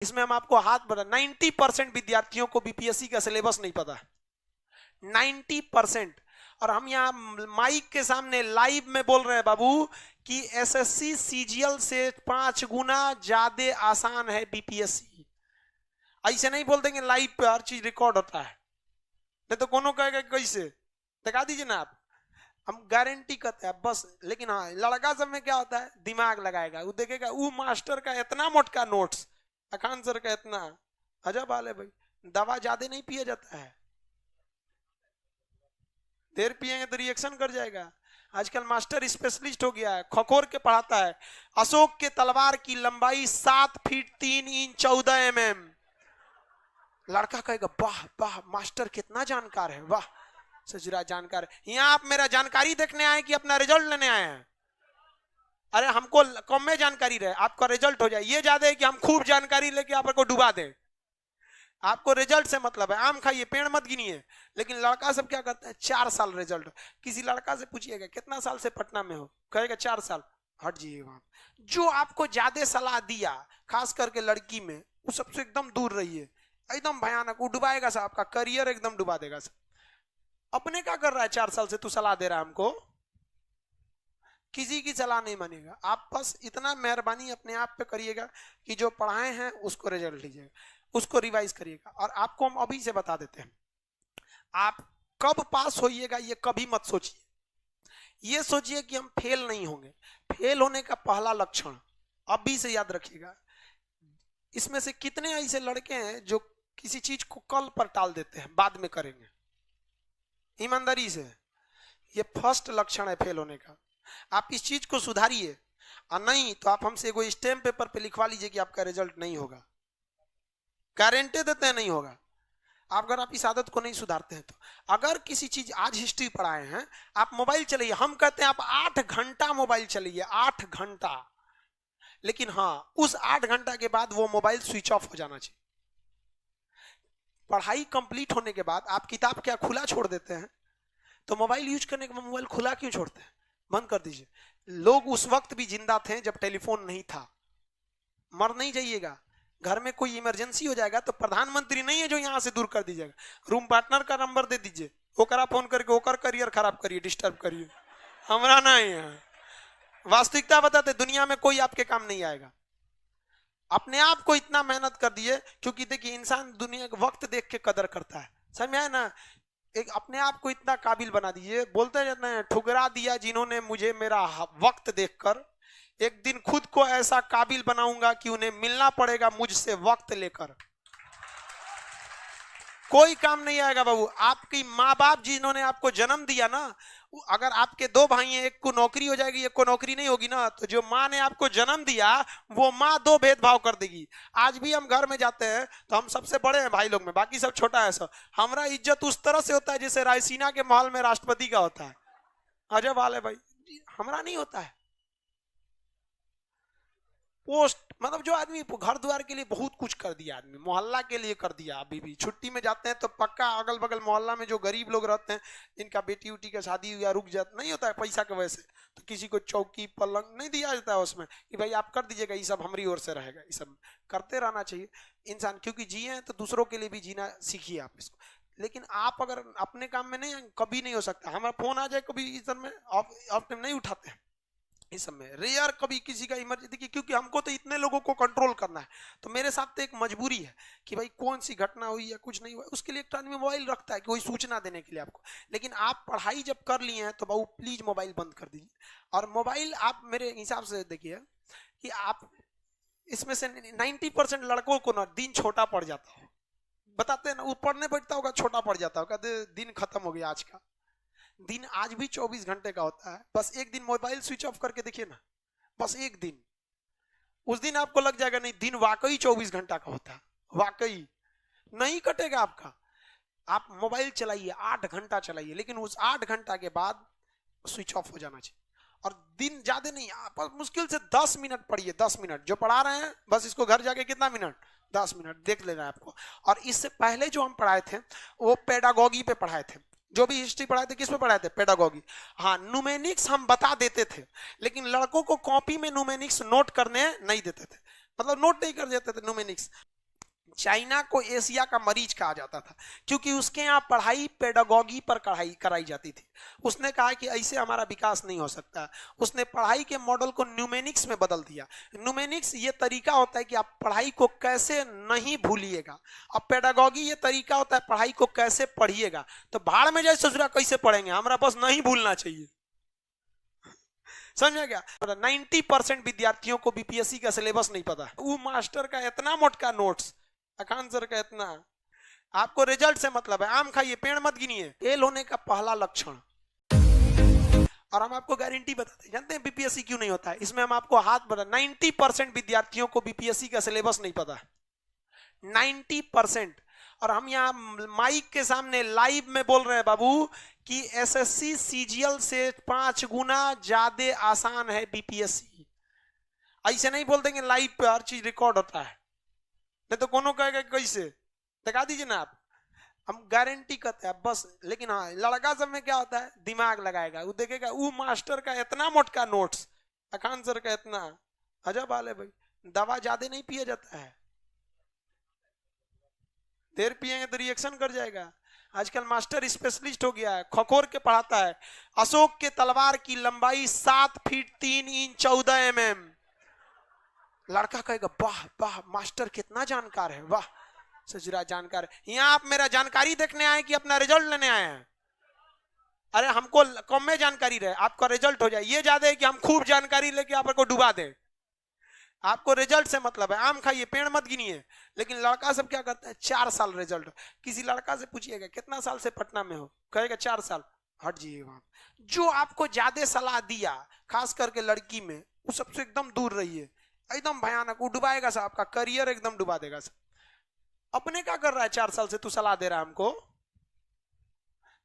इसमें हम आपको हाथ बढ़ा 90% विद्यार्थियों को बीपीएससी का सिलेबस नहीं पता है 90%। और हम यहाँ माइक के सामने लाइव में बोल रहे हैं बाबू कि एसएससी सीजीएल से 5 गुना ज्यादा आसान है बीपीएससी। ऐसे नहीं बोल देंगे लाइव पे हर चीज रिकॉर्ड होता है, नहीं तो कोनो कहेगा कैसे, दिखा दीजिए ना आप, हम गारंटी करते हैं बस। लेकिन हाँ लड़का सब में क्या होता है, दिमाग लगाएगा, वो देखेगा वो मास्टर का इतना मोटका नोट्स, अखान सर का इतना, अजब हाल है भाई। दवा ज्यादा नहीं पिया जाता है, देर पिएंगे तो रिएक्शन कर जाएगा। आजकल मास्टर स्पेशलिस्ट हो गया है, खखोर के पढ़ाता है। अशोक के तलवार की लंबाई 7 फीट 3 इंच 14 mm। लड़का कहेगा वाह वाह मास्टर कितना जानकार है, वाह सजरा जानकार है। यहाँ आप मेरा जानकारी देखने आए कि अपना रिजल्ट लेने आए हैं? अरे हमको कम में जानकारी रहे, आपका रिजल्ट हो जाए ये ज्यादा है कि हम खूब जानकारी लेके आपको डुबा दें। आपको रिजल्ट से मतलब है, आम खाइए पेड़ मत गिनिए। लेकिन लड़का सब क्या करता है, 4 साल रिजल्ट। किसी लड़का से पूछिएगा कितना साल से पटना में हो, कहेगा 4 साल, हट जाइए वहां। जो आपको ज्यादा सलाह दिया खास करके लड़की में, उस सबसे एकदम दूर रहिए, एकदम भयानक, वो डुबाएगा सब, आपका करियर एकदम डुबा देगा सब। अपने क्या कर रहा है 4 साल से, तू सलाह दे रहा है हमको, किसी की सलाह नहीं मानेगा। आप बस इतना मेहरबानी अपने आप पे करिएगा कि जो पढ़ाए हैं उसको रिजल्ट लीजिएगा, उसको रिवाइज करिएगा। और आपको हम अभी से बता देते हैं, आप कब पास होइएगा ये कभी मत सोचिए, ये सोचिए कि हम फेल नहीं होंगे। फेल होने का पहला लक्षण अभी से याद रखिएगा। इसमें से कितने ऐसे लड़के हैं जो किसी चीज को कल पर टाल देते हैं, बाद में करेंगे, ईमानदारी से, ये फर्स्ट लक्षण है फेल होने का। आप इस चीज को सुधारिए, और नहीं तो आप हमसे कोई स्टैम्प पेपर पे लिखवा लीजिए कि आपका रिजल्ट नहीं होगा, गारंटी देते हैं नहीं होगा। अगर आप इस आदत को नहीं सुधारते हैं तो, अगर किसी चीज आज हिस्ट्री पढ़ाए हैं, आप मोबाइल चलाइए, हम कहते हैं आप 8 घंटा मोबाइल चलाइए, 8 घंटा। लेकिन हाँ उस 8 घंटा के बाद वो मोबाइल स्विच ऑफ हो जाना चाहिए। पढ़ाई कंप्लीट होने के बाद आप किताब क्या खुला छोड़ देते हैं, तो मोबाइल यूज करने के बाद मोबाइल खुला क्यों छोड़ते हैं, बंद कर दीजिए। लोग उस वक्त भी जिंदा थे जब टेलीफोन नहीं था, मर नहीं जाइएगा। घर में कोई इमरजेंसी हो जाएगा तो प्रधानमंत्री नहीं है जो यहां से दूर कर दीजिएगा, रूम पार्टनर का नंबर दे दीजिए, ओकरा फोन करके ओकर करियर खराब करिए, डिस्टर्ब करिए, हमारा नहीं है। वास्तविकता बताते दुनिया में कोई आपके काम नहीं आएगा। अपने आप को इतना मेहनत कर दिए, क्योंकि देखिए इंसान दुनिया का वक्त देख के कदर करता है, समझ में आया ना। एक अपने आप को इतना काबिल बना दीजिए, बोलते जाते हैं ठुकरा दिया जिन्होंने मुझे मेरा वक्त देखकर, एक दिन खुद को ऐसा काबिल बनाऊंगा कि उन्हें मिलना पड़ेगा मुझसे वक्त लेकर। कोई काम नहीं आएगा बाबू। आपकी माँ बाप जिन्होंने आपको जन्म दिया ना, अगर आपके 2 भाई हैं, एक को नौकरी हो जाएगी एक को नौकरी नहीं होगी ना, तो जो माँ ने आपको जन्म दिया वो माँ 2 भेदभाव कर देगी। आज भी हम घर में जाते हैं तो हम सबसे बड़े हैं भाई लोग में, बाकी सब छोटा है सब। हमारा इज्जत उस तरह से होता है जैसे रायसीना के महल में राष्ट्रपति का होता है। अजब हाल है भाई, हमारा नहीं होता है। पोस्ट मतलब जो आदमी घर द्वार के लिए बहुत कुछ कर दिया, आदमी मोहल्ला के लिए कर दिया। अभी भी छुट्टी में जाते हैं तो पक्का अगल बगल मोहल्ला में जो गरीब लोग रहते हैं, जिनका बेटी उटी का शादी या रुक जाता नहीं होता है पैसा की वजह से, तो किसी को चौकी पलंग नहीं दिया जाता है उसमें कि भाई आप कर दीजिएगा, ये सब हमारी ओर से रहेगा। ये सब करते रहना चाहिए इंसान, क्योंकि जिए तो दूसरों के लिए भी जीना सीखिए आप इसको। लेकिन आप अगर अपने काम में नहीं, कभी नहीं हो सकता। हमारा फोन आ जाए कभी इस समय आप नहीं उठाते हैं, इस समय रेयर कभी किसी का इमरजेंसी, क्योंकि हमको तो इतने लोगों को कंट्रोल करना है, तो मेरे साथ तो एक मजबूरी है कि भाई कौन सी घटना हुई या कुछ नहीं हुआ, उसके लिए एक आदमी मोबाइल रखता है कि कोई सूचना देने के लिए आपको। लेकिन आप पढ़ाई जब कर लिए हैं तो बाबू प्लीज मोबाइल बंद कर दीजिए। और मोबाइल आप मेरे हिसाब से देखिए कि आप इसमें से 90% लड़कों को ना दिन छोटा पड़ जाता हो, बताते हैं ना, वो पढ़ने बैठता होगा छोटा पड़ जाता होगा, दिन खत्म हो गया आज का। दिन आज भी 24 घंटे का होता है, बस एक दिन मोबाइल स्विच ऑफ करके देखिए ना, बस एक दिन, उस दिन आपको लग जाएगा नहीं दिन वाकई 24 घंटा का होता है, वाकई नहीं कटेगा आपका। आप मोबाइल चलाइए 8 घंटा चलाइए, लेकिन उस 8 घंटा के बाद स्विच ऑफ हो जाना चाहिए। और दिन ज्यादा नहीं, आप मुश्किल से 10 मिनट पढ़िए, 10 मिनट जो पढ़ा रहे हैं बस इसको घर जाके कितना मिनट, 10 मिनट देख लेना है आपको। और इससे पहले जो हम पढ़ाए थे वो पेडागोगी पे पढ़ाए थे, जो भी हिस्ट्री पढ़ाए थे किस पे पढ़ाए थे, पेडागोगी। हाँ न्यूमेनिक्स हम बता देते थे, लेकिन लड़कों को कॉपी में न्यूमेनिक्स नोट करने नहीं देते थे। मतलब नोट नहीं कर देते थे न्यूमेनिक्स। चाइना को एशिया का मरीज कहा जाता था क्योंकि उसके यहाँ पढ़ाई पेडागोगी पर कराई जाती थी। उसने कहा कि ऐसे हमारा विकास नहीं हो सकता। उसने पढ़ाई के मॉडल को न्यूमेनिक्स में बदल दिया। न्यूमेनिक्स ये तरीका होता है कि आप पढ़ाई को कैसे नहीं भूलिएगा, और पेडागोगी ये तरीका होता है पढ़ाई को कैसे पढ़िएगा। तो भाड़ में जाए ससुरा कैसे पढ़ेंगे, हमारा बस नहीं भूलना चाहिए। समझ गया? 90% विद्यार्थियों को बीपीएससी का सिलेबस नहीं पता। वो मास्टर का इतना मोटका नोट्स, अखान सर का इतना, आपको रिजल्ट से मतलब है। आम खाइए, पेड़ मत गिनिए। फेल होने का पहला लक्षण, और हम आपको गारंटी बताते, जानते हैं बीपीएससी क्यों नहीं होता है? इसमें हम आपको हाथ बढ़ा, 90% विद्यार्थियों को बीपीएससी का सिलेबस नहीं पता, 90%। और हम यहाँ माइक के सामने लाइव में बोल रहे हैं बाबू कि एसएससी सीजीएल से 5 गुना ज्यादा आसान है बीपीएससी। ऐसे नहीं बोल देंगे लाइव पे हर चीज रिकॉर्ड होता है, नहीं तो कोनो कहेगा कैसे, दिखा दीजिए ना आप। हम गारंटी करते हैं बस। लेकिन हाँ, लड़का सब में क्या होता है, दिमाग लगाएगा, वो देखेगा वो मास्टर का इतना मोटका नोट्स, अखान सर का इतना। अजब हाल है भाई। दवा ज्यादा नहीं पिया जाता है, देर पिएंगे तो रिएक्शन कर जाएगा। आजकल मास्टर स्पेशलिस्ट हो गया है, खखोर के पढ़ाता है। अशोक के तलवार की लंबाई 7 फीट 3 इंच 14 mm। लड़का कहेगा वाह वाह मास्टर कितना जानकार है, वाह ससुरा जानकार है। यहाँ आप मेरा जानकारी देखने आए कि अपना रिजल्ट लेने आए हैं? अरे हमको कम में जानकारी रहे, आपका रिजल्ट हो जाए। ये ज्यादा है कि हम खूब जानकारी लेके आपको डुबा दें। आपको रिजल्ट से मतलब है, आम खाइए, पेड़ मत गिनिए। लेकिन लड़का सब क्या करता है, 4 साल रिजल्ट। किसी लड़का से पूछिएगा कितना साल से पटना में हो, कहेगा 4 साल। हट जाइए वहां। जो आपको ज्यादा सलाह दिया, खास करके लड़की में, वो सबसे एकदम दूर रहिए। एकदम भयानक, वो डुबाएगा सब, आपका करियर एकदम डुबा देगा सब। अपने क्या कर रहा है, 4 साल से तू सलाह दे रहा है हमको?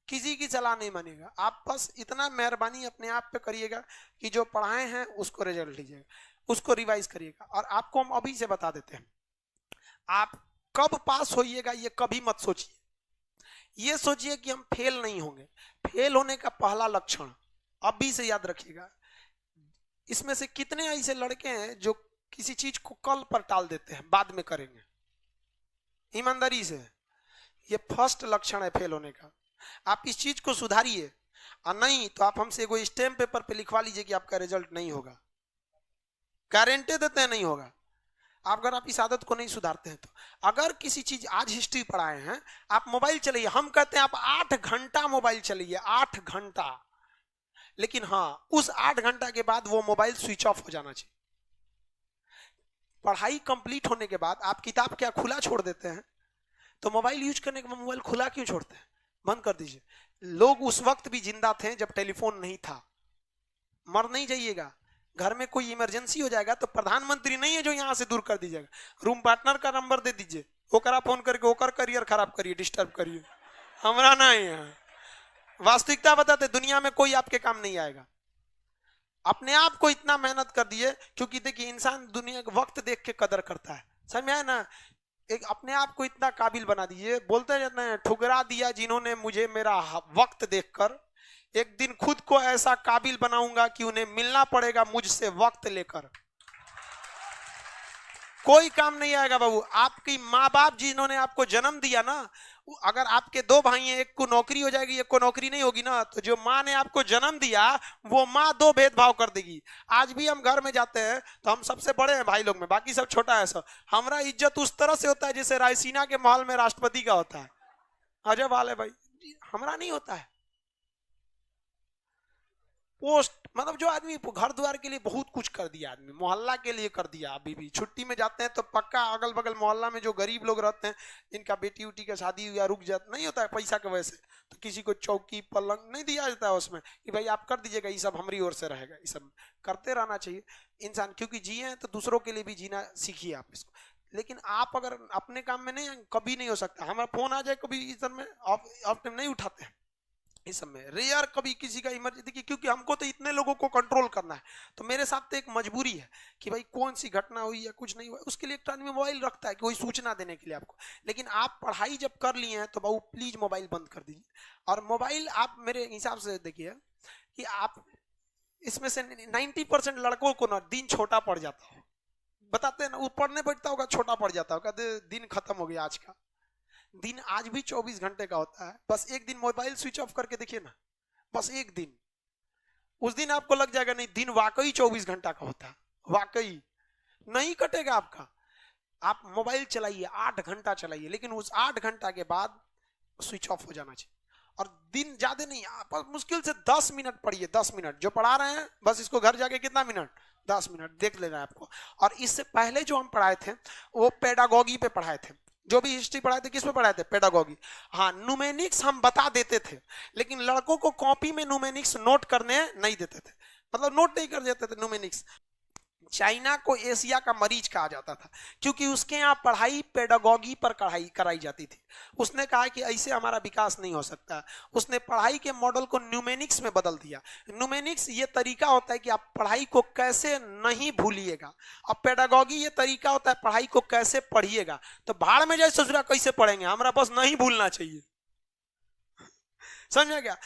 किसी की सलाह नहीं मानेगा। आप बस इतना मेहरबानी अपने आप पे करिएगा कि जो पढ़ाए हैं उसको रिजल्ट लीजिएगा, उसको रिवाइज करिएगा। और आपको हम अभी से बता देते हैं, आप कब पास होइएगा ये कभी मत सोचिए। ये सोचिए कि हम फेल नहीं होंगे। फेल होने का पहला लक्षण अभी से याद रखिएगा। इसमें से कितने ऐसे लड़के हैं जो किसी चीज को कल पर टाल देते हैं, बाद में करेंगे? ईमानदारी से, ये फर्स्ट लक्षण है फेल होने का। आप इस चीज को सुधारिए, और नहीं तो आप हमसे कोई स्टैम्प पेपर पे लिखवा लीजिए कि आपका रिजल्ट नहीं होगा। गारंटी देते हैं नहीं होगा। अगर आप इस आदत को नहीं सुधारते हैं तो, अगर किसी चीज, आज हिस्ट्री पढ़ाए हैं, आप मोबाइल चलाइए, हम कहते हैं आप 8 घंटा मोबाइल चलाइए, 8 घंटा। लेकिन हाँ, उस 8 घंटा के बाद वो मोबाइल स्विच ऑफ हो जाना चाहिए। पढ़ाई कंप्लीट होने के बाद आप किताब क्या खुला छोड़ देते हैं? तो मोबाइल यूज करने के बाद मोबाइल खुला क्यों छोड़ते हैं? बंद कर दीजिए। लोग उस वक्त भी जिंदा थे जब टेलीफोन नहीं था। मर नहीं जाइएगा। घर में कोई इमरजेंसी हो जाएगा तो प्रधानमंत्री नहीं है जो यहां से दूर कर दीजिएगा, रूम पार्टनर का नंबर दे दीजिए, ओकरा फोन करके ओकर करियर खराब करिए, डिस्टर्ब करिए। हमारा नहीं है। वास्तविकता बताते, दुनिया में कोई आपके काम नहीं आएगा। अपने आप को इतना मेहनत कर दिए, क्योंकि देखिए इंसान दुनिया का वक्त देख के कदर करता है, समझ में आया ना? एक अपने आप को इतना काबिल बना दीजिए। बोलते जाते हैं, ठुकरा दिया जिन्होंने मुझे मेरा वक्त देखकर, एक दिन खुद को ऐसा काबिल बनाऊंगा कि उन्हें मिलना पड़ेगा मुझसे वक्त लेकर। कोई काम नहीं आएगा बाबू। आपकी माँ बाप जिन्होंने आपको जन्म दिया ना, अगर आपके 2 भाई हैं, एक को नौकरी हो जाएगी, एक को नौकरी नहीं होगी ना, तो जो माँ ने आपको जन्म दिया वो माँ 2 भेदभाव कर देगी। आज भी हम घर में जाते हैं तो हम सबसे बड़े हैं भाई लोग में, बाकी सब छोटा है सब। हमारा इज्जत उस तरह से होता है जैसे रायसीना के महल में राष्ट्रपति का होता है। अजब हाल है भाई, हमारा नहीं होता है। पोस्ट मतलब जो आदमी घर द्वार के लिए बहुत कुछ कर दिया, आदमी मोहल्ला के लिए कर दिया। अभी भी छुट्टी में जाते हैं तो पक्का अगल बगल मोहल्ला में जो गरीब लोग रहते हैं, जिनका बेटी उटी का शादी या रुक जाता नहीं होता है पैसा की वजह से, तो किसी को चौकी पलंग नहीं दिया जाता है उसमें कि भाई आप कर दीजिएगा, ये सब हमारी ओर से रहेगा। ये सब करते रहना चाहिए इंसान, क्योंकि जिए हैं तो दूसरों के लिए भी जीना सीखिए आप इसको। लेकिन आप अगर अपने काम में नहीं, कभी नहीं हो सकता। हमारा फोन आ जाए कभी इस समय ऑफ टाइम नहीं उठाते हैं, इस समय रेयर कभी किसी का इमरजेंसी, क्योंकि हमको तो इतने लोगों को कंट्रोल करना है। तो मेरे साथ तो एक मजबूरी है कि भाई कौन सी घटना हुई या कुछ नहीं हुआ, उसके लिए एक आदमी मोबाइल रखता है कि कोई सूचना देने के लिए आपको। लेकिन आप पढ़ाई जब कर लिए हैं तो बाबू प्लीज मोबाइल बंद कर दीजिए। और मोबाइल आप मेरे हिसाब से देखिए कि आप इसमें से 90% लड़कों को ना दिन छोटा पड़ जाता हो, बताते हैं ना, वो पढ़ने बैठता होगा, छोटा पड़ जाता होगा, दिन खत्म हो गया आज का। दिन आज भी 24 घंटे का होता है, बस एक दिन मोबाइल स्विच ऑफ करके देखिए ना, बस एक दिन, उस दिन आपको लग जाएगा नहीं दिन वाकई 24 घंटा का होता है, वाकई नहीं कटेगा आपका। आप मोबाइल चलाइए 8 घंटा चलाइए, लेकिन उस 8 घंटा के बाद स्विच ऑफ हो जाना चाहिए। और दिन ज्यादा नहीं, आप मुश्किल से 10 मिनट पढ़िए, 10 मिनट जो पढ़ा रहे हैं, बस इसको घर जाके कितना मिनट, 10 मिनट देख लेना है आपको। और इससे पहले जो हम पढ़ाए थे वो पेडागोगी पे पढ़ाए थे, जो भी हिस्ट्री पढ़ाए थे किस पे पढ़ाए थे, पेडागोगी। हाँ, न्यूमेनिक्स हम बता देते थे, लेकिन लड़कों को कॉपी में न्यूमेनिक्स नोट करने नहीं देते थे, मतलब नोट नहीं कर देते थे न्यूमेनिक्स। चाइना को एशिया का मरीज कहा जाता था, क्योंकि उसके यहाँ पढ़ाई पेडागोगी पर कराई जाती थी। उसने कहा कि ऐसे हमारा विकास नहीं हो सकता, उसने पढ़ाई के मॉडल को न्यूमेनिक्स में बदल दिया। न्यूमेनिक्स ये तरीका होता है कि आप पढ़ाई को कैसे नहीं भूलिएगा, और पेडागोगी ये तरीका होता है पढ़ाई को कैसे पढ़िएगा। तो भाड़ में जाए ससुरा कैसे पढ़ेंगे, हमारा बस नहीं भूलना चाहिए, समझा क्या।